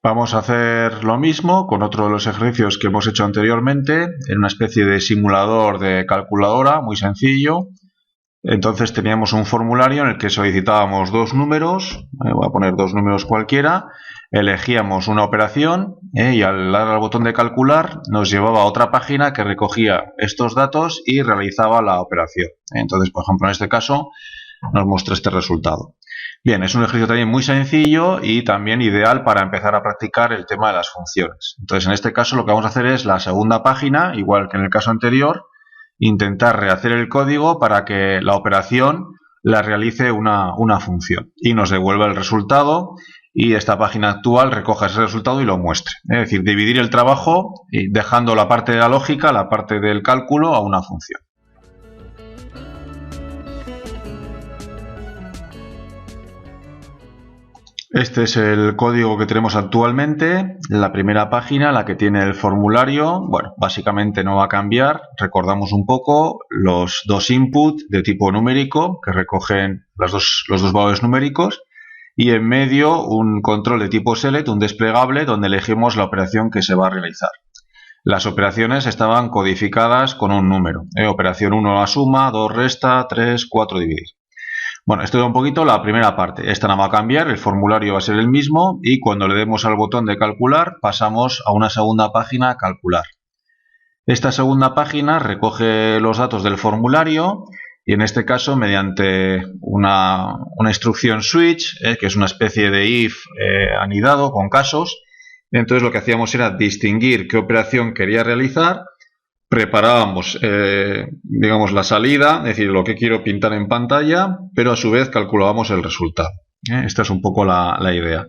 Vamos a hacer lo mismo con otro de los ejercicios que hemos hecho anteriormente, en una especie de simulador de calculadora muy sencillo. Entonces teníamos un formulario en el que solicitábamos dos números, voy a poner dos números cualquiera, elegíamos una operación y al dar al botón de calcular nos llevaba a otra página que recogía estos datos y realizaba la operación. Entonces, por ejemplo, en este caso nos muestra este resultado. Bien, es un ejercicio también muy sencillo y también ideal para empezar a practicar el tema de las funciones. Entonces, en este caso lo que vamos a hacer es la segunda página, igual que en el caso anterior, intentar rehacer el código para que la operación la realice una función y nos devuelva el resultado y esta página actual recoja ese resultado y lo muestre. Es decir, dividir el trabajo y dejando la parte de la lógica, la parte del cálculo a una función. Este es el código que tenemos actualmente, la primera página, la que tiene el formulario. Bueno, básicamente no va a cambiar. Recordamos un poco los dos inputs de tipo numérico que recogen los dos valores numéricos y en medio un control de tipo select, un desplegable donde elegimos la operación que se va a realizar. Las operaciones estaban codificadas con un número. Operación 1 la suma, 2 resta, 3, 4 dividir. Bueno, esto es un poquito la primera parte. Esta no va a cambiar, el formulario va a ser el mismo y cuando le demos al botón de calcular pasamos a una segunda página, calcular. Esta segunda página recoge los datos del formulario y en este caso mediante una instrucción switch, que es una especie de if anidado con casos. Entonces lo que hacíamos era distinguir qué operación quería realizar. Preparábamos, digamos, la salida, es decir, lo que quiero pintar en pantalla, pero a su vez calculábamos el resultado. Esta es un poco la idea.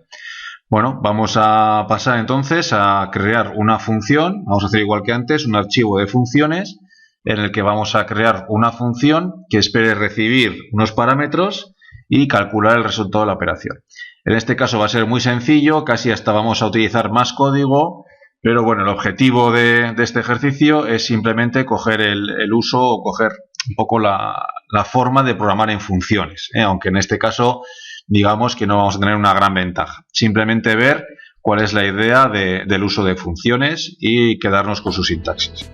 Bueno, vamos a pasar entonces a crear una función. Vamos a hacer igual que antes, un archivo de funciones en el que vamos a crear una función que espere recibir unos parámetros y calcular el resultado de la operación. En este caso va a ser muy sencillo, casi hasta vamos a utilizar más código. Pero bueno, el objetivo de este ejercicio es simplemente coger el uso o coger un poco la forma de programar en funciones, aunque en este caso digamos que no vamos a tener una gran ventaja. Simplemente ver cuál es la idea del uso de funciones y quedarnos con su sintaxis.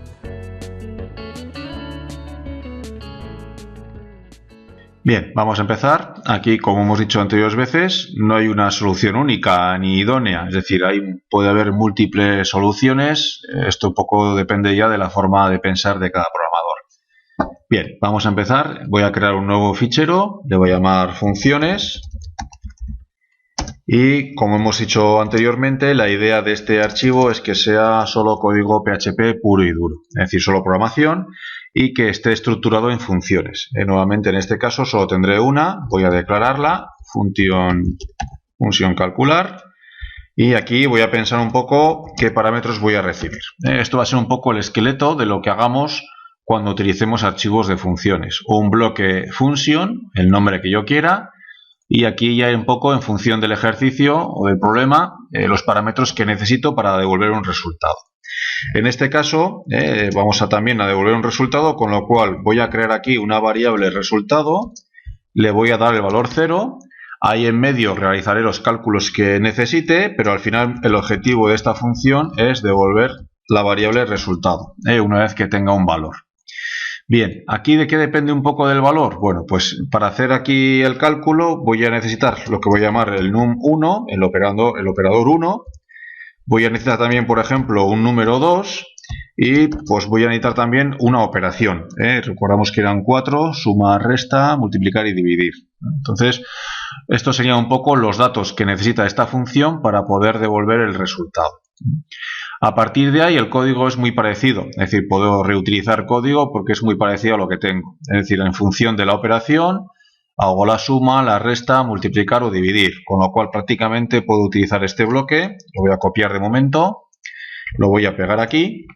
Bien, vamos a empezar. Aquí, como hemos dicho anteriores veces, no hay una solución única ni idónea, es decir, puede haber múltiples soluciones. Esto un poco depende ya de la forma de pensar de cada programador. Bien, vamos a empezar. Voy a crear un nuevo fichero, le voy a llamar funciones. Y como hemos dicho anteriormente, la idea de este archivo es que sea solo código PHP puro y duro, es decir, solo programación y que esté estructurado en funciones. Nuevamente en este caso solo tendré una, voy a declararla, función calcular, y aquí voy a pensar un poco qué parámetros voy a recibir. Esto va a ser un poco el esqueleto de lo que hagamos cuando utilicemos archivos de funciones. Un bloque function, el nombre que yo quiera, y aquí ya un poco en función del ejercicio o del problema, los parámetros que necesito para devolver un resultado. En este caso vamos también a devolver un resultado, con lo cual voy a crear aquí una variable resultado, le voy a dar el valor 0, ahí en medio realizaré los cálculos que necesite, pero al final el objetivo de esta función es devolver la variable resultado, una vez que tenga un valor. Bien, ¿aquí de qué depende un poco del valor? Bueno, pues para hacer aquí el cálculo voy a necesitar lo que voy a llamar el num1, el operador 1. Voy a necesitar también, por ejemplo, un número 2 y pues voy a necesitar también una operación. Recordamos que eran 4, suma, resta, multiplicar y dividir. Entonces, estos serían un poco los datos que necesita esta función para poder devolver el resultado. A partir de ahí el código es muy parecido, es decir, puedo reutilizar código porque es muy parecido a lo que tengo. Es decir, en función de la operación hago la suma, la resta, multiplicar o dividir, con lo cual prácticamente puedo utilizar este bloque, lo voy a copiar de momento, lo voy a pegar aquí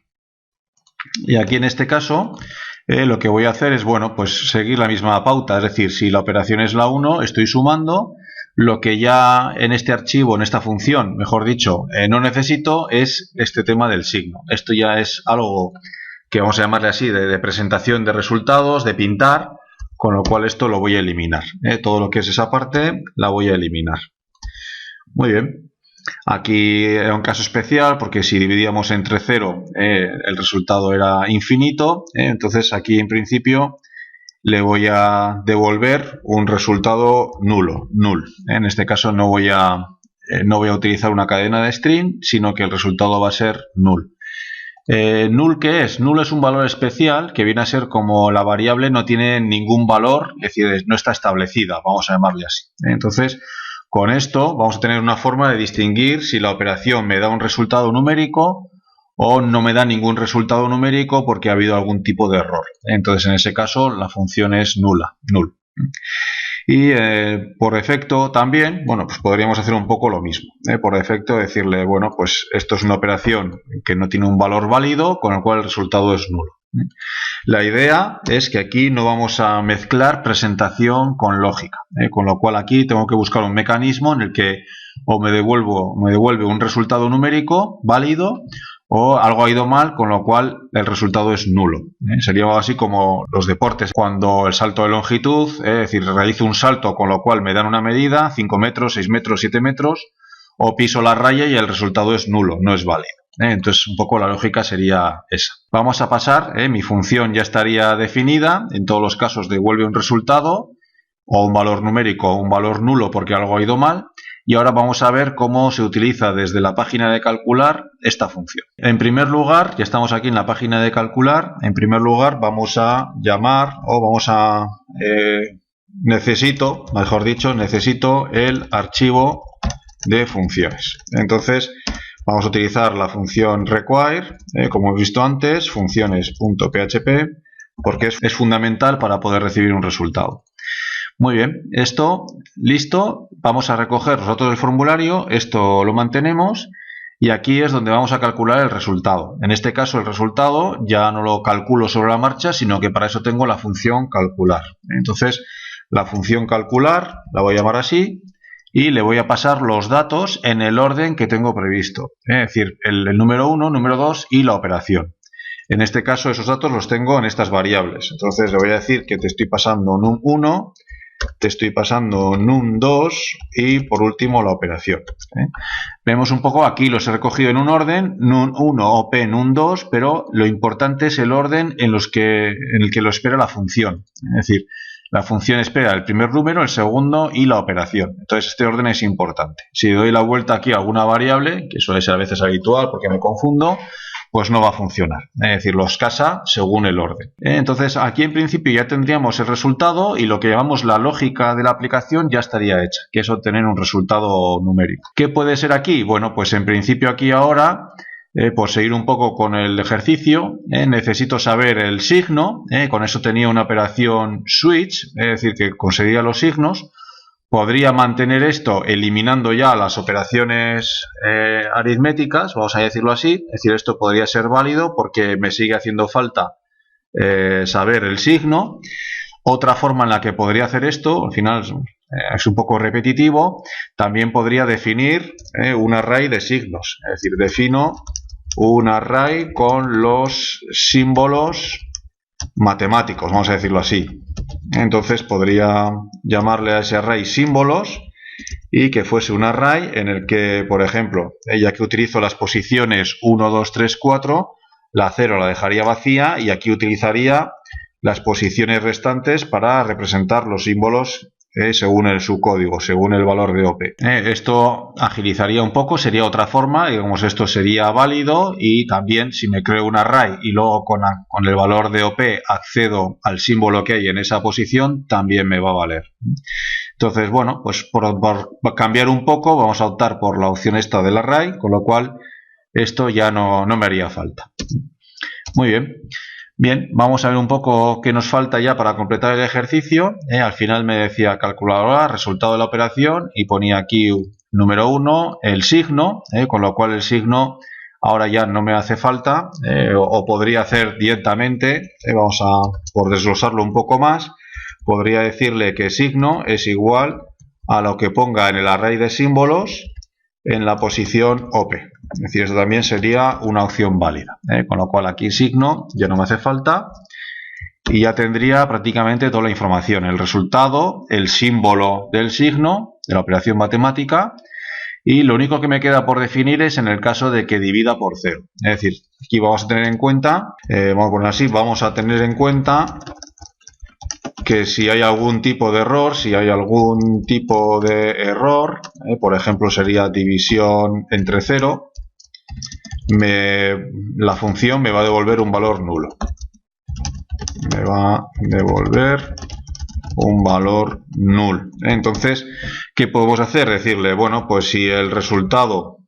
y aquí en este caso lo que voy a hacer es, bueno, pues seguir la misma pauta, es decir, si la operación es la 1, estoy sumando. Lo que ya en este archivo, en esta función, mejor dicho, no necesito es este tema del signo. Esto ya es algo que vamos a llamarle así, de presentación de resultados, de pintar, con lo cual esto lo voy a eliminar. Todo lo que es esa parte la voy a eliminar. Muy bien. Aquí era un caso especial porque si dividíamos entre 0 el resultado era infinito, entonces aquí en principio le voy a devolver un resultado nulo, null. En este caso no voy a utilizar una cadena de string, sino que el resultado va a ser null. Null, ¿qué es? Null es un valor especial que viene a ser como la variable no tiene ningún valor, es decir, no está establecida, vamos a llamarle así. Entonces, con esto vamos a tener una forma de distinguir si la operación me da un resultado numérico o no me da ningún resultado numérico porque ha habido algún tipo de error. Entonces, en ese caso, la función es nula, null. Y por defecto también, bueno, pues podríamos hacer un poco lo mismo. Por defecto decirle, bueno, pues esto es una operación que no tiene un valor válido, con el cual el resultado es nulo. La idea es que aquí no vamos a mezclar presentación con lógica, con lo cual aquí tengo que buscar un mecanismo en el que o me devuelve un resultado numérico válido o algo ha ido mal, con lo cual el resultado es nulo. Sería algo así como los deportes, cuando el salto de longitud, es decir, realizo un salto con lo cual me dan una medida, 5 metros, 6 metros, 7 metros, o piso la raya y el resultado es nulo, no es válido. Entonces un poco la lógica sería esa. Vamos a pasar, mi función ya estaría definida, en todos los casos devuelve un resultado, o un valor numérico o un valor nulo porque algo ha ido mal. Y ahora vamos a ver cómo se utiliza desde la página de calcular esta función. En primer lugar, ya estamos aquí en la página de calcular, en primer lugar vamos a llamar o vamos a... necesito el archivo de funciones. Entonces vamos a utilizar la función require, como hemos visto antes, funciones.php, porque es fundamental para poder recibir un resultado. Muy bien, esto listo, vamos a recoger los datos del formulario, esto lo mantenemos y aquí es donde vamos a calcular el resultado. En este caso el resultado ya no lo calculo sobre la marcha, sino que para eso tengo la función calcular. Entonces la función calcular la voy a llamar así y le voy a pasar los datos en el orden que tengo previsto, es decir, el número 1, número 2 y la operación. En este caso esos datos los tengo en estas variables, entonces le voy a decir que te estoy pasando num1, te estoy pasando num2 y por último la operación. Vemos un poco aquí los he recogido en un orden, num1, op, num2, pero lo importante es el orden en el que lo espera la función. Es decir, la función espera el primer número, el segundo y la operación. Entonces este orden es importante. Si doy la vuelta aquí a alguna variable, que suele ser a veces habitual porque me confundo, pues no va a funcionar. Es decir, los casa según el orden. Entonces aquí en principio ya tendríamos el resultado y lo que llamamos la lógica de la aplicación ya estaría hecha, que es obtener un resultado numérico. ¿Qué puede ser aquí? Bueno, pues en principio aquí ahora, por seguir un poco con el ejercicio, necesito saber el signo, con eso tenía una operación switch, es decir, que conseguía los signos. Podría mantener esto eliminando ya las operaciones aritméticas, vamos a decirlo así. Es decir, esto podría ser válido porque me sigue haciendo falta saber el signo. Otra forma en la que podría hacer esto, al final es un poco repetitivo, también podría definir un array de signos. Es decir, defino un array con los símbolos matemáticos, vamos a decirlo así. Entonces podría llamarle a ese array símbolos y que fuese un array en el que, por ejemplo, ya que utilizo las posiciones 1, 2, 3, 4, la 0 la dejaría vacía y aquí utilizaría las posiciones restantes para representar los símbolos según su código, según el valor de OP. Esto agilizaría un poco, sería otra forma, digamos, esto sería válido y también si me creo un array y luego con el valor de OP accedo al símbolo que hay en esa posición, también me va a valer. Entonces, bueno, pues por cambiar un poco vamos a optar por la opción esta del array, con lo cual esto ya no me haría falta. Muy bien. Bien, vamos a ver un poco qué nos falta ya para completar el ejercicio. Al final me decía calculadora, resultado de la operación y ponía aquí número 1, el signo, con lo cual el signo ahora ya no me hace falta o podría hacer directamente, vamos a por desglosarlo un poco más, podría decirle que signo es igual a lo que ponga en el array de símbolos en la posición OP. Es decir, esto también sería una opción válida. Con lo cual aquí signo ya no me hace falta y ya tendría prácticamente toda la información. El resultado, el símbolo del signo, de la operación matemática Y lo único que me queda por definir es en el caso de que divida por 0. Es decir, aquí vamos a tener en cuenta, vamos a poner así, vamos a tener en cuenta que si hay algún tipo de error, por ejemplo sería división entre 0, la función me va a devolver un valor nulo. Me va a devolver un valor null. Entonces, ¿qué podemos hacer? Decirle, bueno, pues si el resultado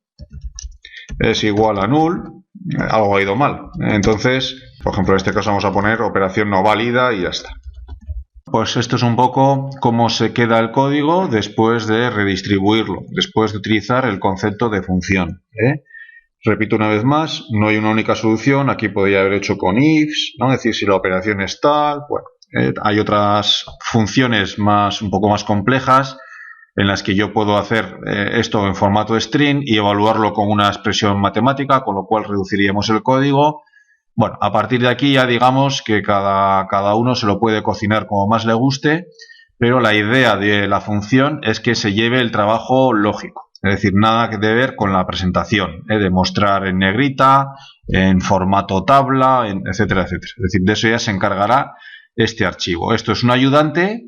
es igual a null, algo ha ido mal. Entonces, por ejemplo, en este caso vamos a poner operación no válida y ya está. Pues esto es un poco cómo se queda el código después de redistribuirlo, después de utilizar el concepto de función. Repito una vez más, no hay una única solución. Aquí podría haber hecho con ifs, ¿no? Es decir, si la operación es tal, bueno, hay otras funciones un poco más complejas en las que yo puedo hacer esto en formato string y evaluarlo con una expresión matemática, con lo cual reduciríamos el código. Bueno, a partir de aquí ya digamos que cada uno se lo puede cocinar como más le guste, pero la idea de la función es que se lleve el trabajo lógico, es decir, nada que ver con la presentación, de mostrar en negrita, en formato tabla, etcétera, etcétera. Es decir, de eso ya se encargará este archivo. Esto es un ayudante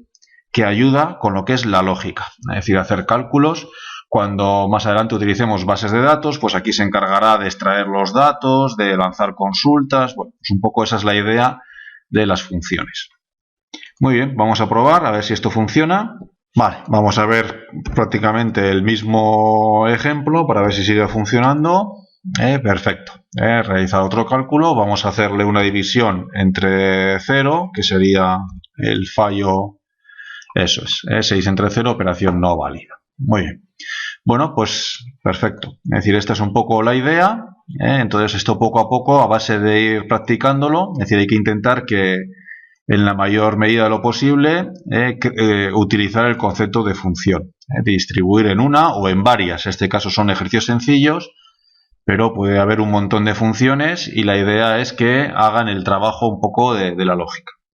que ayuda con lo que es la lógica, es decir, hacer cálculos. Cuando más adelante utilicemos bases de datos, pues aquí se encargará de extraer los datos, de lanzar consultas. Bueno, pues un poco esa es la idea de las funciones. Muy bien, vamos a probar a ver si esto funciona. Vale, vamos a ver prácticamente el mismo ejemplo para ver si sigue funcionando. Perfecto. He realizado otro cálculo. Vamos a hacerle una división entre 0, que sería el fallo. Eso es, 6 entre 0, operación no válida. Muy bien. Bueno, pues perfecto. Es decir, esta es un poco la idea. Entonces, esto poco a poco, a base de ir practicándolo, es decir, hay que intentar que en la mayor medida de lo posible utilizar el concepto de función. Distribuir en una o en varias. En este caso son ejercicios sencillos, pero puede haber un montón de funciones y la idea es que hagan el trabajo un poco de la lógica.